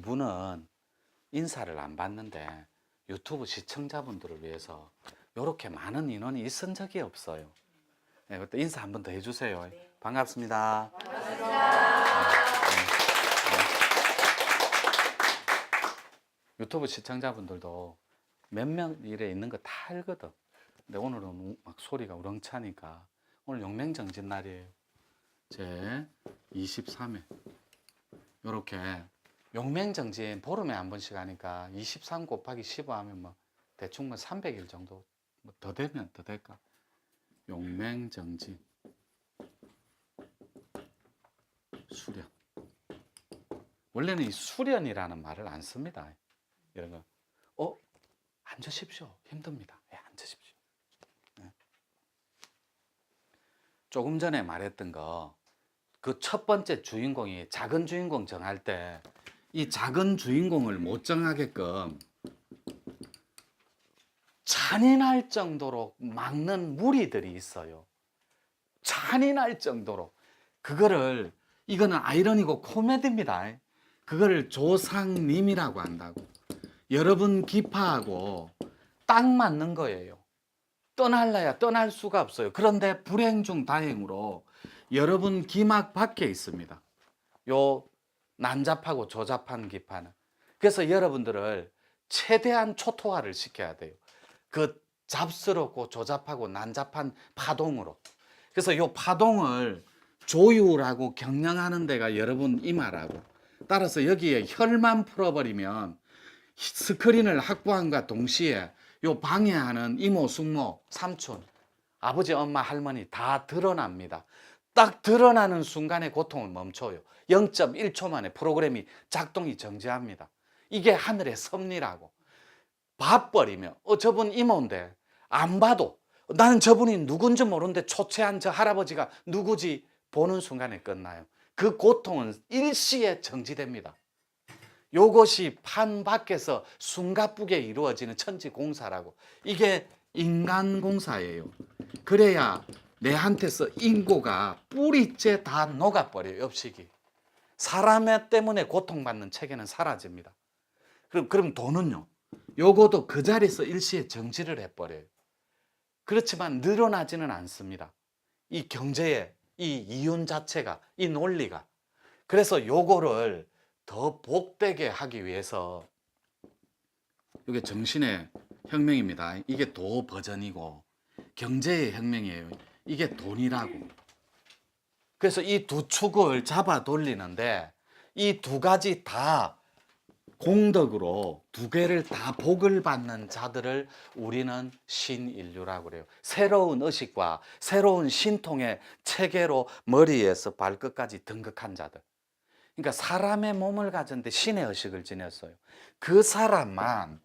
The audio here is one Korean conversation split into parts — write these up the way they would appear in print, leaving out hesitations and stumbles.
이분은 인사를 안 받는데 유튜브 시청자분들을 위해서 이렇게 많은 인원이 있은 적이 없어요. 네, 그때 인사 한 번 더 해주세요. 네. 반갑습니다. 유튜브 시청자분들도 몇 명 이래 있는 거 다 알거든. 근데 오늘은 막 소리가 우렁차니까 오늘 용맹정진 날이에요. 제 23회. 요렇게 용맹정진 보름에 한 번씩 하니까 23 곱하기 15 하면 뭐 대충 뭐 300일 정도 뭐 더 되면 더 될까? 용맹정진 수련. 원래는 이 수련이라는 말을 안 씁니다. 이런 거. 앉으십시오. 힘듭니다. 예, 앉으십시오. 네. 조금 전에 말했던 거, 그 첫 번째 주인공이 작은 주인공 정할 때 이 작은 주인공을 못 정하게끔 잔인할 정도로 막는 무리들이 있어요. 잔인할 정도로. 그거를, 이거는 아이러니고 코미디입니다. 그거를 조상님이라고 한다고. 여러분 기파하고 딱 맞는 거예요. 떠날라야 떠날 수가 없어요. 그런데 불행 중 다행으로 여러분 기막 밖에 있습니다. 요 난잡하고 조잡한 기파는. 그래서 여러분들을 최대한 초토화를 시켜야 돼요. 그 잡스럽고 조잡하고 난잡한 파동으로. 그래서 요 파동을 조율하고 경영하는 데가 여러분 이마라고. 따라서 여기에 혈만 풀어버리면 스크린을 확보함과 동시에 요 방해하는 이모, 숙모, 삼촌, 아버지, 엄마, 할머니 다 드러납니다. 딱 드러나는 순간에 고통을 멈춰요. 0.1초 만에 프로그램이 작동이 정지합니다. 이게 하늘의 섭리라고. 봐버리면 저분 이모인데 안 봐도 나는 저분이 누군지 모르는데 초췌한 저 할아버지가 누구지 보는 순간에 끝나요. 그 고통은 일시에 정지됩니다. 요것이 판 밖에서 숨가쁘게 이루어지는 천지공사라고. 이게 인간공사예요. 그래야 내한테서 인고가 뿌리째 다 녹아버려요. 엽식이. 사람 때문에 고통받는 체계는 사라집니다. 그럼 돈은요? 요거도 그 자리에서 일시에 정지를 해버려요. 그렇지만 늘어나지는 않습니다. 이 경제의 이 이윤 자체가, 이 논리가. 그래서 요거를 더 복되게 하기 위해서, 이게 정신의 혁명입니다. 이게 도 버전이고 경제의 혁명이에요. 이게 돈이라고. 그래서 이 두 축을 잡아 돌리는데 이 두 가지 다 공덕으로 두 개를 다 복을 받는 자들을 우리는 신인류라고 그래요. 새로운 의식과 새로운 신통의 체계로 머리에서 발끝까지 등극한 자들. 그러니까 사람의 몸을 가졌는데 신의 의식을 지녔어요. 그 사람만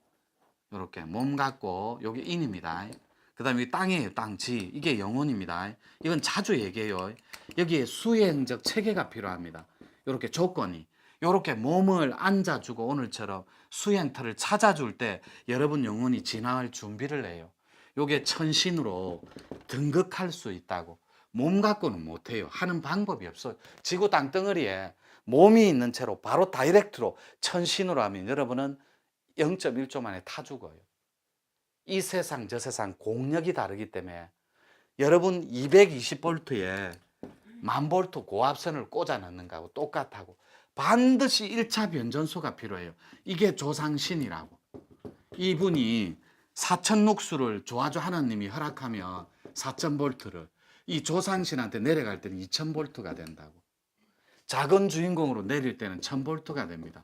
이렇게 몸 갖고, 여기 인입니다. 그 다음에 땅이에요. 땅지. 이게 영혼입니다. 이건 자주 얘기해요. 여기에 수행적 체계가 필요합니다. 이렇게 조건이. 이렇게 몸을 앉아주고 오늘처럼 수행터를 찾아줄 때 여러분 영혼이 진화할 준비를 해요. 이게 천신으로 등극할 수 있다고. 몸 갖고는 못해요. 하는 방법이 없어요. 지구 땅덩어리에 몸이 있는 채로 바로 다이렉트로 천신으로 하면 여러분은 0.1초 만에 타 죽어요. 이 세상 저 세상 공력이 다르기 때문에 여러분 220볼트에 1000볼트 고압선을 꽂아 넣는 거하고 똑같다고. 반드시 1차 변전소가 필요해요. 이게 조상신이라고. 이분이 4000룩수를 조아주 하나님이 허락하면 4000볼트를 이 조상신한테 내려갈 때는 2000볼트가 된다고. 작은 주인공으로 내릴 때는 1000볼트가 됩니다.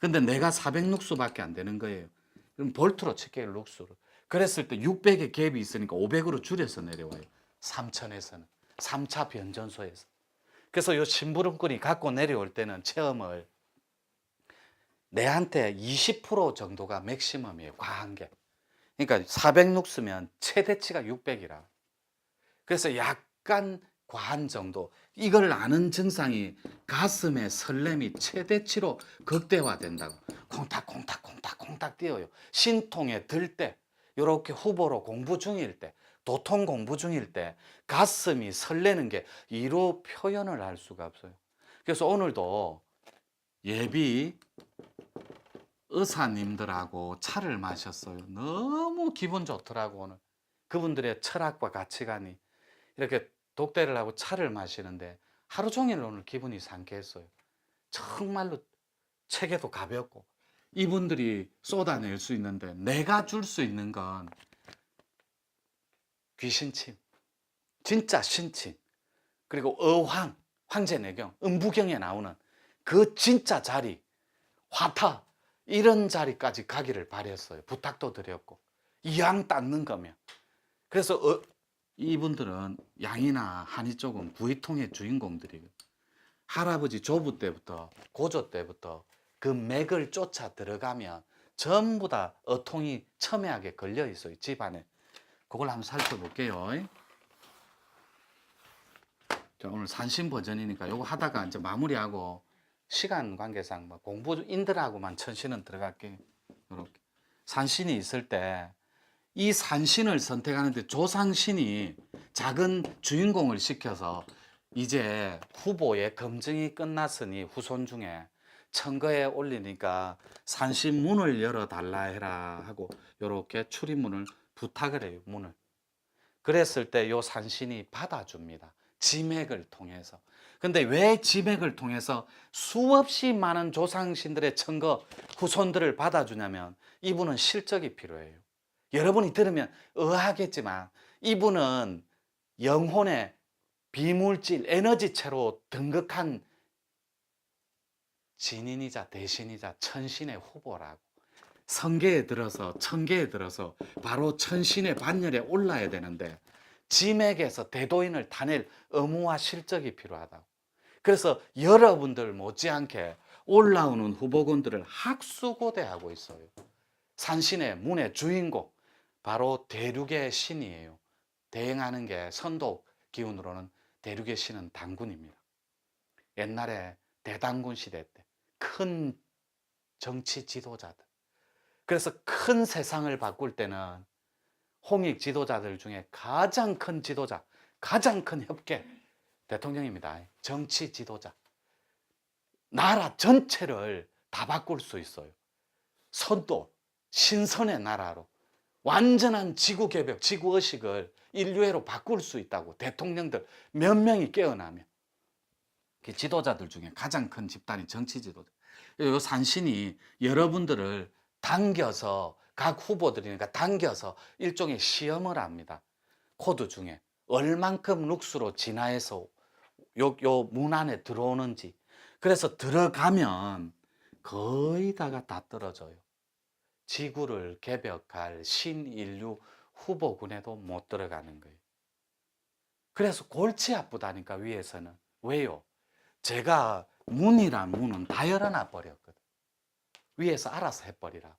근데 내가 400룩수밖에 안 되는 거예요. 그럼 볼트로 칠게요, 룩수를. 그랬을 때 600의 갭이 있으니까 500으로 줄여서 내려와요. 3000에서는. 3차 변전소에서. 그래서 이 심부름꾼이 갖고 내려올 때는 체험을 내한테 20% 정도가 맥시멈이에요. 과한 게. 그러니까 400룩수면 최대치가 600이라. 그래서 약간 과한 정도. 이걸 아는 증상이 가슴의 설렘이 최대치로 극대화된다고. 콩닥콩닥콩닥콩닥 뛰어요. 신통에 들 때, 이렇게 후보로 공부 중일 때, 도통 공부 중일 때 가슴이 설레는 게 이로 표현을 할 수가 없어요. 그래서 오늘도 예비 의사님들하고 차를 마셨어요. 너무 기분 좋더라고. 오늘 그분들의 철학과 가치관이 이렇게 독대를 하고 차를 마시는데 하루 종일 오늘 기분이 상쾌했어요. 정말로 체계도 가볍고 이분들이 쏟아낼 수 있는데 내가 줄 수 있는 건 귀신침, 진짜 신침, 그리고 어황, 황제내경, 음부경에 나오는 그 진짜 자리, 화타 이런 자리까지 가기를 바랬어요. 부탁도 드렸고 이왕 닦는 거면. 그래서 이분들은 양이나 한의 쪽은 구이통의 주인공들이에요. 할아버지 조부 때부터 고조 때부터 그 맥을 쫓아 들어가면 전부 다 어통이 첨예하게 걸려 있어요. 집안에. 그걸 한번 살펴볼게요. 자, 오늘 산신 버전이니까 요거 하다가 이제 마무리하고 시간 관계상 뭐 공부인들하고만 천신은 들어갈게요. 이렇게 산신이 있을 때 이 산신을 선택하는데 조상신이 작은 주인공을 시켜서 이제 후보의 검증이 끝났으니 후손 중에 천거에 올리니까 산신 문을 열어달라 해라 하고 이렇게 출입문을 부탁을 해요. 문을. 그랬을 때 요 산신이 받아줍니다. 지맥을 통해서. 근데 왜 지맥을 통해서 수없이 많은 조상신들의 천거 후손들을 받아주냐면 이분은 실적이 필요해요. 여러분이 들으면 의아하겠지만 이분은 영혼의 비물질, 에너지체로 등극한 진인이자 대신이자 천신의 후보라고. 성계에 들어서 천계에 들어서 바로 천신의 반열에 올라야 되는데 지맥에서 대도인을 타낼 의무와 실적이 필요하다고. 그래서 여러분들 못지않게 올라오는 후보군들을 학수고대하고 있어요. 산신의 문의 주인공 바로 대륙의 신이에요. 대행하는 게 선도 기운으로는 대륙의 신은 당군입니다. 옛날에 대당군 시대 때 큰 정치 지도자들, 그래서 큰 세상을 바꿀 때는 홍익 지도자들 중에 가장 큰 지도자, 가장 큰 협계 대통령입니다. 정치 지도자. 나라 전체를 다 바꿀 수 있어요. 선도, 신선의 나라로 완전한 지구 개벽, 지구 의식을 인류애로 바꿀 수 있다고. 대통령들 몇 명이 깨어나면. 지도자들 중에 가장 큰 집단이 정치 지도자. 이 산신이 여러분들을 당겨서, 각 후보들이니까 당겨서 일종의 시험을 합니다. 코드 중에 얼만큼 룩스로 진화해서 요 문 안에 들어오는지. 그래서 들어가면 거의 다가 다 떨어져요. 지구를 개벽할 신인류 후보군에도 못 들어가는 거예요. 그래서 골치 아프다니까, 위에서는. 왜요? 제가 문이란 문은 다 열어놔 버렸거든. 위에서 알아서 해버리라.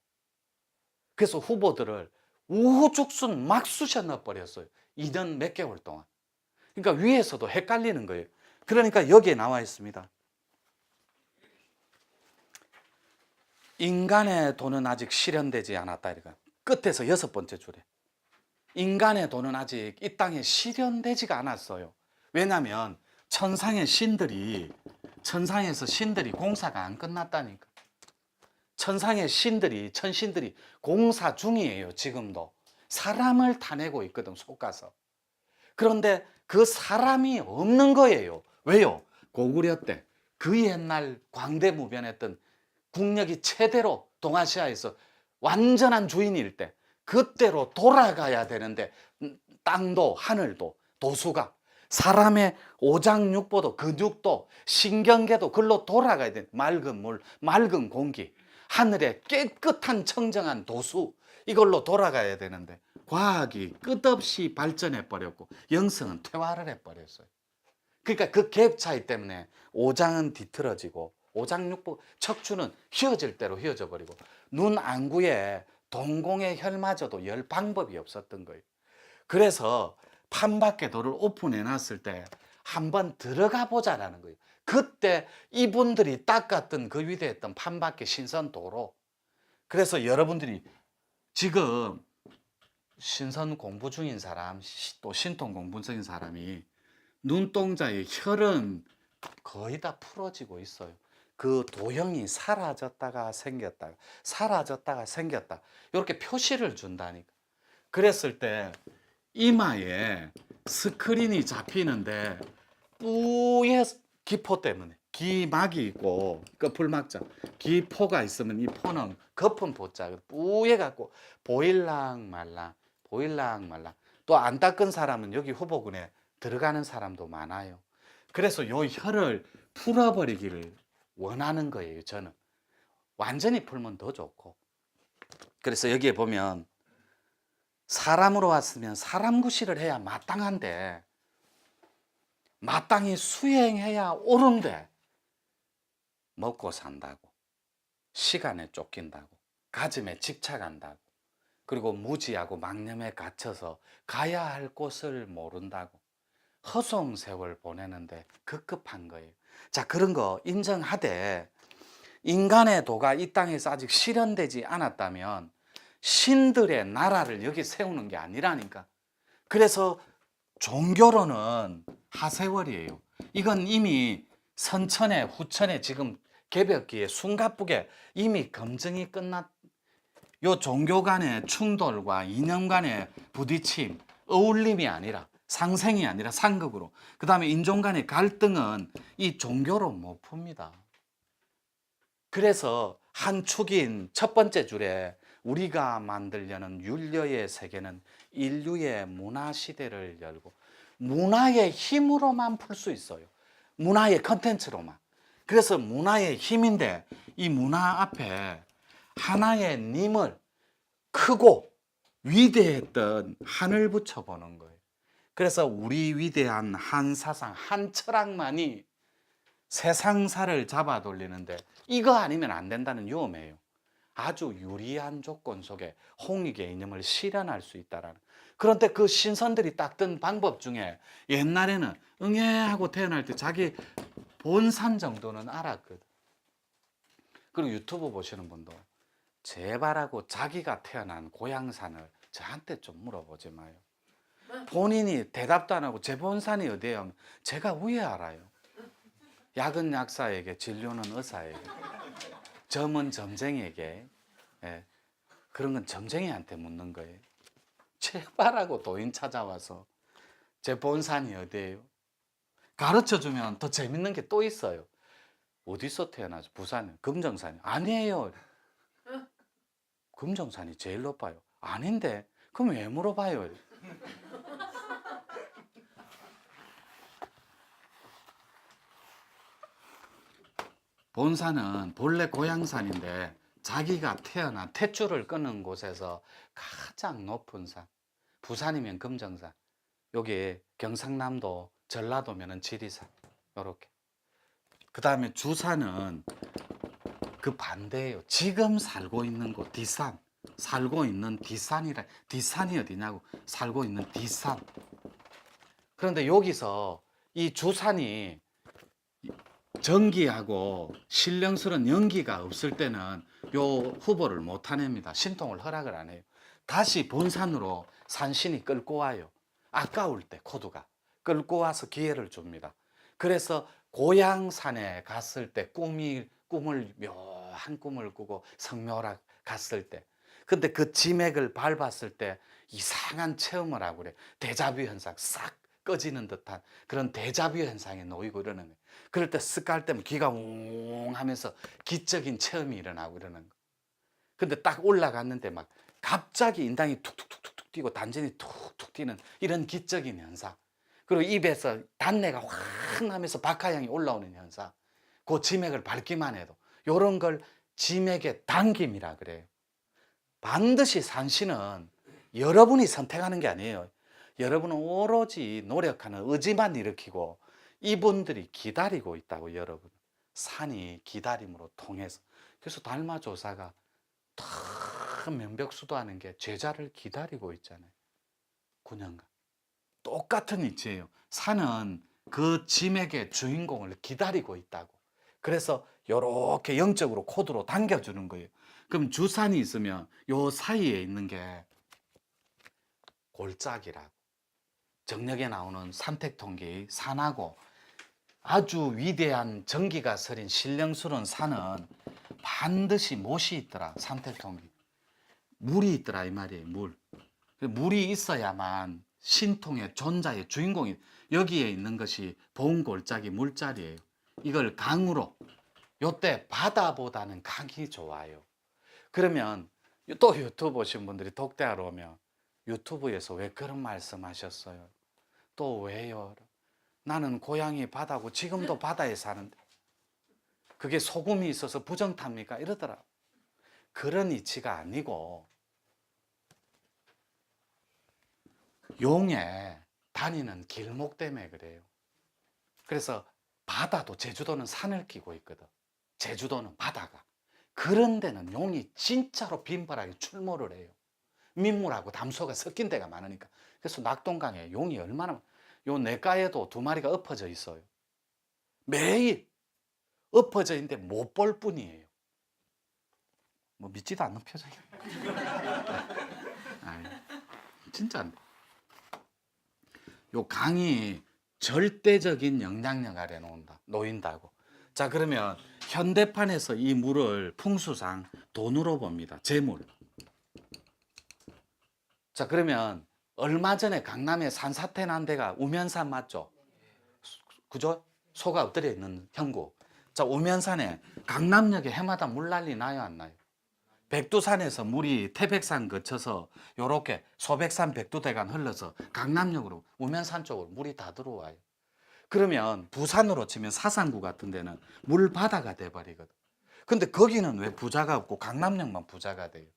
그래서 후보들을 우후죽순 막 쑤셔 넣어 버렸어요. 2년 몇 개월 동안. 그러니까 위에서도 헷갈리는 거예요. 그러니까 여기에 나와 있습니다. 인간의 돈은 아직 실현되지 않았다. 이러니까 끝에서 6번째 줄에 인간의 돈은 아직 이 땅에 실현되지가 않았어요. 왜냐하면 천상에서 신들이 공사가 안 끝났다니까. 천상의 신들이, 천신들이 공사 중이에요. 지금도 사람을 타내고 있거든, 솎아서. 그런데 그 사람이 없는 거예요. 왜요? 고구려 때 그 옛날 광대무변했던 국력이 최대로 동아시아에서 완전한 주인일 때 그때로 돌아가야 되는데, 땅도 하늘도 도수가 사람의 오장육부도 근육도 신경계도 글로 돌아가야 돼. 맑은 물, 맑은 공기, 하늘의 깨끗한 청정한 도수, 이걸로 돌아가야 되는데 과학이 끝없이 발전해 버렸고 영성은 퇴화를 해 버렸어요. 그러니까 그 갭 차이 때문에 오장은 뒤틀어지고 오장육부, 척추는 휘어질 대로 휘어져 버리고 눈 안구에 동공의 혈마저도 열 방법이 없었던 거예요. 그래서 판밖에 도를 오픈해 놨을 때 한번 들어가 보자라는 거예요. 그때 이분들이 닦았던 그 위대했던 판밖의 신선도로. 그래서 여러분들이 지금 신선 공부 중인 사람, 또 신통 공부 중인 사람이 눈동자의 혈은 거의 다 풀어지고 있어요. 그 도형이 사라졌다가 생겼다가 사라졌다가 생겼다. 이렇게 표시를 준다니까. 그랬을 때 이마에 스크린이 잡히는데 뿌예 기포 때문에 기막이 있고 끝풀막자 기포가 있으면 이 포는 거품 포자 뿌예 갖고 보일랑 말랑 보일랑 말랑 또 안 닦은 사람은 여기 후보군에 들어가는 사람도 많아요. 그래서 요 혀를 풀어버리기를 원하는 거예요. 저는 완전히 풀면 더 좋고. 그래서 여기에 보면 사람으로 왔으면 사람 구실을 해야 마땅한데 마땅히 수행해야 옳은데 먹고 산다고 시간에 쫓긴다고 가짐에 집착한다고 그리고 무지하고 망념에 갇혀서 가야 할 곳을 모른다고 허송세월 보내는데 급급한 거예요. 자, 그런 거 인정하되 인간의 도가 이 땅에서 아직 실현되지 않았다면 신들의 나라를 여기 세우는 게 아니라니까. 그래서 종교로는 하세월이에요. 이건 이미 선천에 후천에 지금 개벽기에 숨가쁘게 이미 검증이 끝났. 요 종교 간의 충돌과 이념 간의 부딪힘, 어울림이 아니라 상생이 아니라 상극으로. 그 다음에 인종 간의 갈등은 이 종교로 못 풉니다. 그래서 한 축인 첫 번째 줄에 우리가 만들려는 윤려의 세계는 인류의 문화 시대를 열고 문화의 힘으로만 풀 수 있어요. 문화의 컨텐츠로만. 그래서 문화의 힘인데 이 문화 앞에 하나의 님을 크고 위대했던 한을 붙여보는 거예요. 그래서 우리 위대한 한 사상, 한 철학만이 세상사를 잡아 돌리는데 이거 아니면 안 된다는 유언이에요. 아주 유리한 조건 속에 홍익의 이념을 실현할 수 있다라는. 그런데 그 신선들이 딱 든 방법 중에 옛날에는 응애하고 태어날 때 자기 본산 정도는 알았거든. 그리고 유튜브 보시는 분도 제발하고 자기가 태어난 고향산을 저한테 좀 물어보지 마요. 본인이 대답도 안 하고 제 본산이 어디예요? 제가 왜 알아요? 약은 약사에게, 진료는 의사에게, 점은 점쟁이에게. 예, 그런 건 점쟁이한테 묻는 거예요. 제발하고 도인 찾아와서 제 본산이 어디예요? 가르쳐주면 더 재밌는 게 또 있어요. 어디서 태어나서? 부산, 금정산이 아니에요. 금정산이 제일 높아요. 아닌데 그럼 왜 물어봐요? 본산은 본래 고향산인데 자기가 태어난 탯줄을 끊은 곳에서 가장 높은 산. 부산이면 금정산, 여기 경상남도 전라도면은 지리산. 요렇게. 그 다음에 주산은 그 반대예요. 지금 살고 있는 곳 뒷산, 살고 있는 뒷산이라. 뒷산이 어디냐고. 살고 있는 뒷산. 그런데 여기서 이 주산이 정기하고 신령스러운 연기가 없을 때는 요 후보를 못 하냅니다. 신통을 허락을 안 해요. 다시 본산으로 산신이 끌고 와요. 아까울 때 코드가 끌고 와서 기회를 줍니다. 그래서 고향산에 갔을 때 꿈을 묘한 꿈을 꾸고 성묘락 갔을 때, 근데 그 지맥을 밟았을 때 이상한 체험을 하고 그래. 데자뷰 현상 싹 꺼지는 듯한 그런 데자뷰 현상에 놓이고 이러는 거예요. 그럴 때 쓱 갈 때면 귀가 웅 하면서 기적인 체험이 일어나고 이러는 거. 근데 딱 올라갔는데 막 갑자기 인당이 툭툭툭툭 뛰고 단전이 툭툭 뛰는 이런 기적인 현상. 그리고 입에서 단내가 확 나면서 박하향이 올라오는 현상. 그 지맥을 밟기만 해도 이런 걸 지맥의 당김이라 그래요. 반드시 산신은 여러분이 선택하는 게 아니에요. 여러분은 오로지 노력하는 의지만 일으키고 이분들이 기다리고 있다고. 여러분 산이 기다림으로 통해서. 그래서 달마조사가 다 명백수도하는 게 제자를 기다리고 있잖아요. 9년간 똑같은 이치예요. 산은 그 짐에게 주인공을 기다리고 있다고. 그래서 이렇게 영적으로 코드로 당겨주는 거예요. 그럼 주산이 있으면 요 사이에 있는 게 골짜기라고. 정력에 나오는 산택통기 산하고 아주 위대한 전기가 서린 신령스러운 산은 반드시 못이 있더라. 삼태통이. 물이 있더라 이 말이에요. 물이 있어야만 신통의 존자의 주인공이, 여기에 있는 것이 봉골짜기 물자리예요. 이걸 강으로, 요때 바다보다는 강이 좋아요. 그러면 또 유튜브 보신 분들이 독대하러 오면 유튜브에서 왜 그런 말씀하셨어요? 또 왜요? 나는 고향이 바다고 지금도 바다에 사는데 그게 소금이 있어서 부정탑니까? 이러더라. 그런 이치가 아니고 용에 다니는 길목 때문에 그래요. 그래서 바다도, 제주도는 산을 끼고 있거든. 제주도는 바다가. 그런 데는 용이 진짜로 빈발하게 출몰을 해요. 민물하고 담소가 섞인 데가 많으니까. 그래서 낙동강에 용이 얼마나, 요 내과에도 2마리가 엎어져 있어요. 매일 엎어져 있는데 못 볼 뿐이에요. 뭐 믿지도 않는 표정이에요. 진짜 안 돼. 요 강이 절대적인 영향력 아래 놓인다고. 자, 그러면 현대판에서 이 물을 풍수상 돈으로 봅니다. 재물. 자, 그러면 얼마 전에 강남에 산사태 난 데가 우면산 맞죠? 그죠? 소가 엎드려 있는 형구. 자, 우면산에 강남역에 해마다 물난리 나요, 안 나요? 백두산에서 물이 태백산 거쳐서 요렇게 소백산 백두대간 흘러서 강남역으로 우면산 쪽으로 물이 다 들어와요. 그러면 부산으로 치면 사상구 같은 데는 물바다가 돼버리거든. 근데 거기는 왜 부자가 없고 강남역만 부자가 돼요?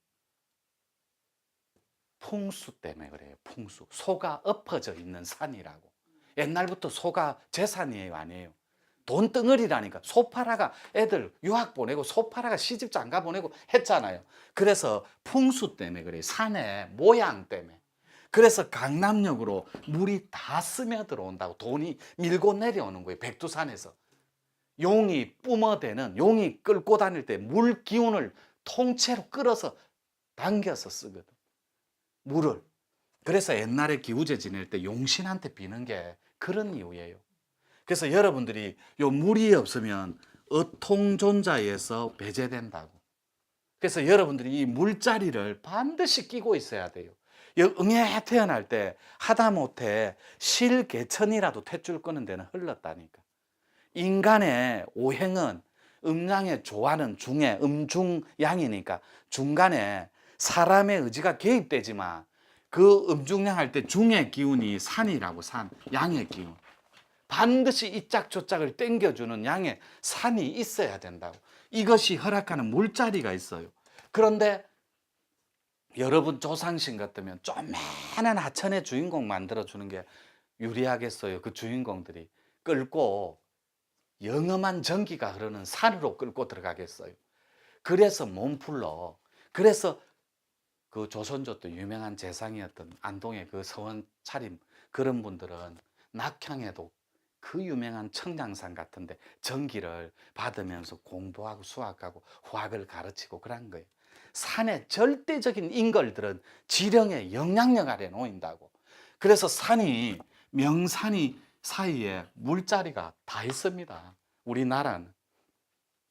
풍수 때문에 그래요. 풍수. 소가 엎어져 있는 산이라고. 옛날부터 소가 재산이에요, 아니에요? 돈덩어리라니까. 소파라가 애들 유학 보내고 소파라가 시집 장가 보내고 했잖아요. 그래서 풍수 때문에 그래요. 산의 모양 때문에. 그래서 강남역으로 물이 다 스며들어온다고. 돈이 밀고 내려오는 거예요. 백두산에서. 용이 뿜어대는, 용이 끌고 다닐 때 물 기운을 통째로 끌어서 당겨서 쓰거든. 물을. 그래서 옛날에 기우제 지낼 때 용신한테 비는 게 그런 이유예요. 그래서 여러분들이 요 물이 없으면 어통존자에서 배제된다고. 그래서 여러분들이 이 물자리를 반드시 끼고 있어야 돼요. 응애 태어날 때 하다못해 실개천이라도 탯줄 끄는 데는 흘렀다니까. 인간의 오행은 음양의 조화는 중에 음중양이니까 중간에 사람의 의지가 개입되지만 그 음중양 할 때 중의 기운이 산이라고. 산, 양의 기운. 반드시 이 짝 저 짝을 땡겨주는 양의 산이 있어야 된다고. 이것이 허락하는 물자리가 있어요. 그런데 여러분 조상신 같으면 조그마한 하천의 주인공 만들어주는 게 유리하겠어요? 그 주인공들이 끌고 영험한 전기가 흐르는 산으로 끌고 들어가겠어요? 그래서 몸풀러. 그래서 그 조선조 때 유명한 재상이었던 안동의 그 서원 차림, 그런 분들은 낙향에도 그 유명한 청량산 같은데 전기를 받으면서 공부하고 수학하고 화학을 가르치고 그런 거예요. 산의 절대적인 인걸들은 지령의 영향력 아래 놓인다고. 그래서 산이, 명산이 사이에 물자리가 다 있습니다. 우리나라는.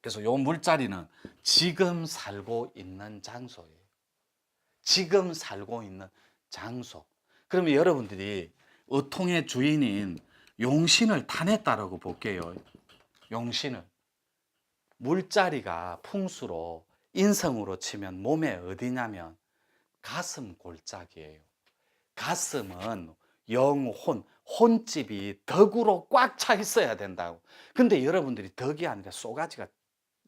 그래서 요 물자리는 지금 살고 있는 장소예요. 지금 살고 있는 장소. 그러면 여러분들이 어통의 주인인 용신을 타냈다라고 볼게요. 용신을. 물자리가 풍수로, 인성으로 치면 몸에 어디냐면 가슴 골짜기예요. 가슴은 영혼, 혼집이 덕으로 꽉 차 있어야 된다고. 근데 여러분들이 덕이 아니라 쏘가지가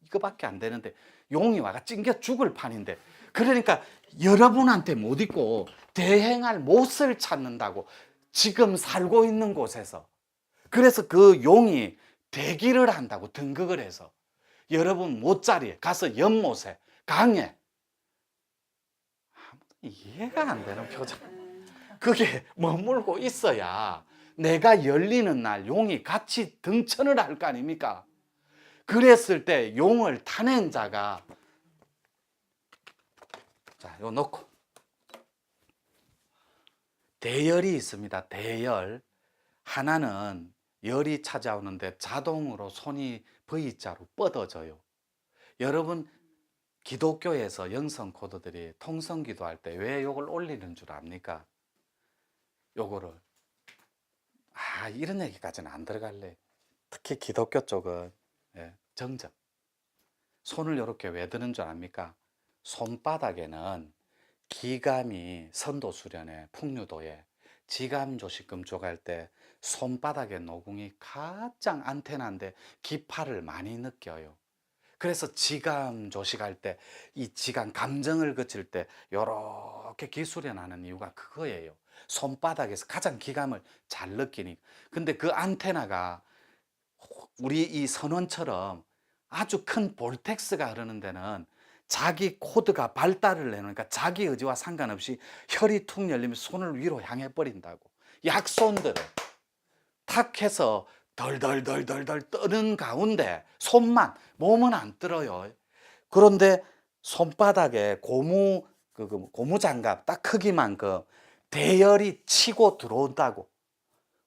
이거밖에 안 되는데 용이 와가 찡겨 죽을 판인데, 그러니까 여러분한테 못 있고 대행할 못을 찾는다고. 지금 살고 있는 곳에서. 그래서 그 용이 대기를 한다고. 등극을 해서 여러분 못자리에 가서 연못에, 강에. 이해가 안 되는 표정. 그게 머물고 있어야 내가 열리는 날 용이 같이 등천을 할 거 아닙니까? 그랬을 때 용을 타낸 자가, 자, 요 놓고 대열이 있습니다. 대열. 하나는 열이 찾아오는데 자동으로 손이 V자로 뻗어져요. 여러분 기독교에서 영성 코드들이 통성 기도할 때 왜 요걸 올리는 줄 압니까? 요거를 이런 얘기까지는 안 들어갈래. 특히 기독교 쪽은 정적. 손을 이렇게 왜 드는 줄 압니까? 손바닥에는 기감이 선도 수련회, 풍류도에 지감 조식 금쪽할 때 손바닥의 노궁이 가장 안테나인데 기파를 많이 느껴요. 그래서 지감 조식할 때 이 지감 감정을 거칠 때 요렇게 기수련하는 이유가 그거예요. 손바닥에서 가장 기감을 잘 느끼니. 근데 그 안테나가 우리 이 선원처럼 아주 큰 볼텍스가 흐르는 데는 자기 코드가 발달을 내놓으니까 자기 의지와 상관없이 혈이 툭 열리면 손을 위로 향해 버린다고. 약손들을 탁 해서 덜덜덜덜덜 떠는 가운데 손만, 몸은 안 떨어요. 그런데 손바닥에 고무장갑 딱 크기만큼 대열이 치고 들어온다고.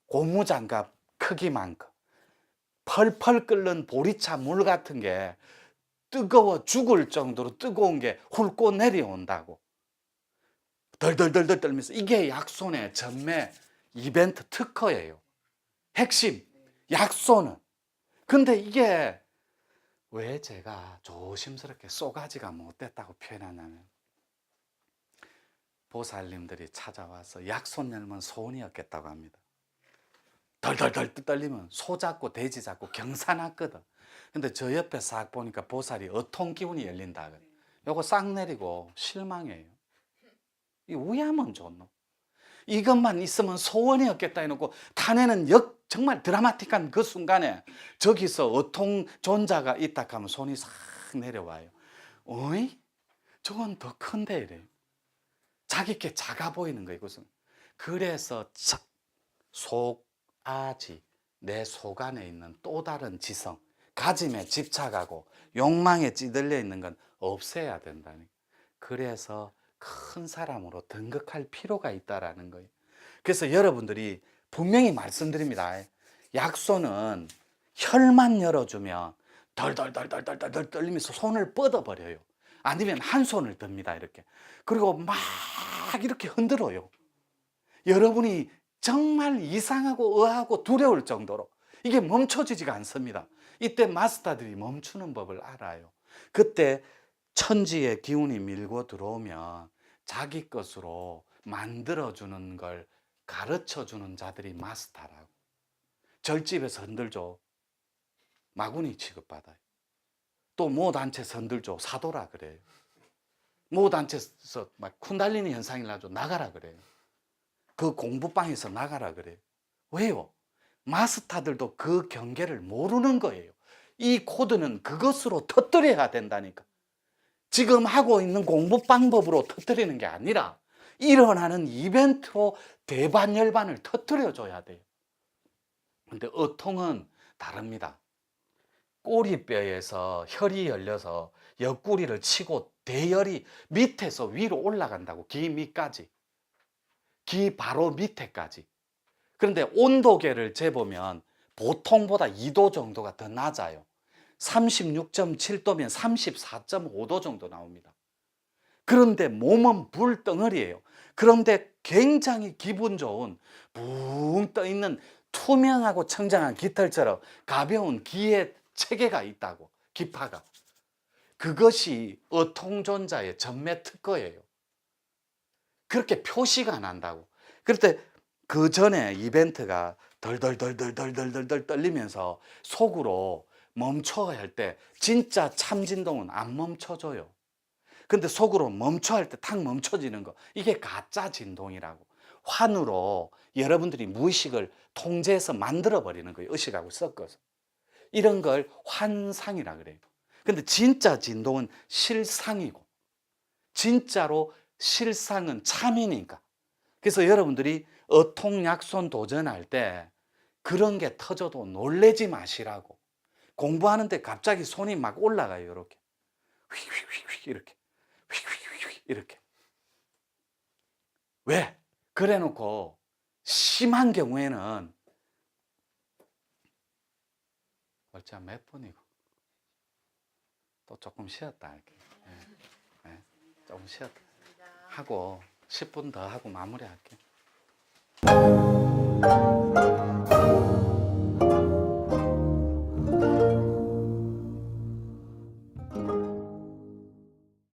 고무장갑 크기만큼 펄펄 끓는 보리차 물 같은 게 뜨거워 죽을 정도로 뜨거운 게 훑고 내려온다고. 덜덜덜덜 떨면서 이게 약손의 전매 이벤트 특허예요. 핵심 약손은. 근데 이게 왜 제가 조심스럽게 쏘가지가 못됐다고 표현하냐면, 보살님들이 찾아와서 약손 열면 소원이었겠다고 합니다. 덜덜덜 떨리면 소 잡고 돼지 잡고 경사났거든. 근데 저 옆에 싹 보니까 보살이 어통 기운이 열린다. 요거 싹 내리고 실망해요. 이 우야면 좋노. 이것만 있으면 소원이었겠다 해놓고 탄에는 정말 드라마틱한 그 순간에 저기서 어통 존자가 있다 하면 손이 싹 내려와요. 어이? 저건 더 큰데 이래요. 자기께 작아 보이는 거예요. 이것은. 그래서 속아지, 내 속 안에 있는 또 다른 지성, 가짐에 집착하고 욕망에 찌들려 있는 건 없애야 된다니. 그래서 큰 사람으로 등극할 필요가 있다라는 거예요. 그래서 여러분들이 분명히 말씀드립니다. 약손은 혈만 열어주면 덜덜덜덜덜덜 떨리면서 손을 뻗어버려요. 아니면 한 손을 듭니다. 이렇게. 그리고 막 이렇게 흔들어요. 여러분이 정말 이상하고 의아하고 두려울 정도로 이게 멈춰지지가 않습니다. 이때 마스터들이 멈추는 법을 알아요. 그때 천지의 기운이 밀고 들어오면 자기 것으로 만들어주는 걸 가르쳐주는 자들이 마스터라고. 절집에서 흔들죠. 마구니 취급받아요. 또 모 단체에서 흔들죠. 사도라 그래요. 모 단체에서 막 쿤달리니 현상이 나죠. 나가라 그래요. 그 공부방에서 나가라 그래요. 왜요? 마스터들도 그 경계를 모르는 거예요. 이 코드는 그것으로 터뜨려야 된다니까. 지금 하고 있는 공부 방법으로 터뜨리는 게 아니라 일어나는 이벤트로 대반열반을 터뜨려 줘야 돼요. 근데 어통은 다릅니다. 꼬리뼈에서 혈이 열려서 옆구리를 치고 대열이 밑에서 위로 올라간다고. 귀 밑까지. 귀 바로 밑에까지. 그런데 온도계를 재보면 보통보다 2도 정도가 더 낮아요. 36.7도면 34.5도 정도 나옵니다. 그런데 몸은 불덩어리예요. 그런데 굉장히 기분 좋은 붕 떠있는 투명하고 청정한 깃털처럼 가벼운 기의 체계가 있다고. 기파가. 그것이 어통존자의 전매 특허예요. 그렇게 표시가 난다고. 그런데 그 전에 이벤트가 덜덜덜덜덜덜덜 떨리면서 속으로 멈춰야 할 때 진짜 참진동은 안 멈춰줘요. 근데 속으로 멈춰 할 때 탁 멈춰지는 거, 이게 가짜 진동이라고. 환으로 여러분들이 무의식을 통제해서 만들어 버리는 거예요. 의식하고 섞어서. 이런 걸 환상이라 그래요. 근데 진짜 진동은 실상이고, 진짜로 실상은 참이니까. 그래서 여러분들이 어통약손 도전할 때 그런 게 터져도 놀래지 마시라고. 공부하는데 갑자기 손이 막 올라가요. 이렇게 휙휙휙 이렇게 휙휙휙 이렇게. 왜? 그래 놓고 심한 경우에는 벌써 몇 분이고 또 조금 쉬었다 할게. 예. 예. 조금 쉬었다 하고 10분 더 하고 마무리할게.